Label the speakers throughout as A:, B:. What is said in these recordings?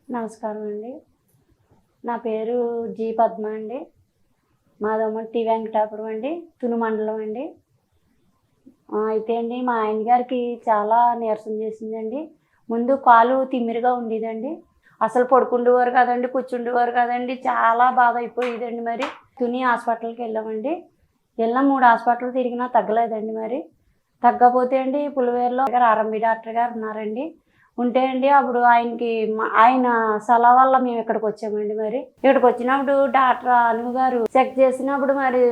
A: నమస్కారం అండి. నా పేరు జి. పద్మ అండి. మాదేమో టి. వెంకటాపురం అండి, తుని మండలం అండి. అయితే అండి మా ఆయన గారికి చాలా నీరసం చేసిందండి. ముందు కాలు తిమ్మిరిగా ఉండేదండి. అసలు పడుకుండేవారు కాదండి, కూర్చుండేవారు కాదండి. చాలా బాధ అయిపోయేదండి. మరి తుని హాస్పిటల్కి వెళ్ళామండి. 3 హాస్పిటల్ తిరిగినా తగ్గలేదండి. మరి తగ్గకపోతే అండి పులివేరులో ఆర్ఎంబి డాక్టర్ గారు ఉన్నారండి. ఉంటే అండి అప్పుడు ఆయన సలహా వల్ల మేము ఇక్కడికి వచ్చామండి. మరి ఇక్కడికి వచ్చినప్పుడు డాక్టర్ అను గారు చెక్ చేసినప్పుడు మరి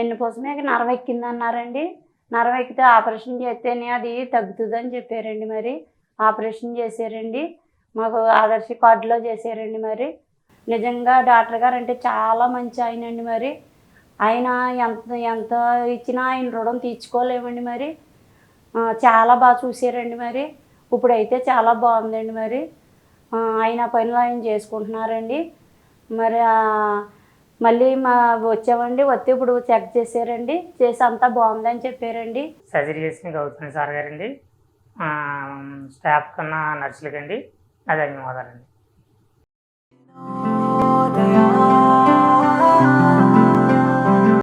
A: ఎన్నుకోసమే నరం ఎక్కింది అన్నారండి. నరం ఎక్కితే ఆపరేషన్ చేస్తేనే అది తగ్గుతుందని చెప్పారండి. మరి ఆపరేషన్ చేశారండి. మాకు ఆదర్శ కార్డులో చేశారండి. మరి నిజంగా డాక్టర్ గారు అంటే చాలా మంచి ఆయనండి. మరి ఆయన ఎంత ఎంత ఇచ్చినా ఆయన రుణం తీర్చుకోలేమండి. మరి చాలా బాగా చూసారండి. మరి ఇప్పుడైతే చాలా బాగుందండి. మరి ఆయన పనులు ఆయన చేసుకుంటున్నారండి. మరి మళ్ళీ వచ్చామండి. వచ్చి ఇప్పుడు చెక్ చేశారండి. చేసి అంతా బాగుందని చెప్పారండి.
B: సర్జరీ చేసిన గౌతమి సార్ గారండి, స్టాఫ్ కన్నా నర్సులకండి నా ధన్యవాదాలండి.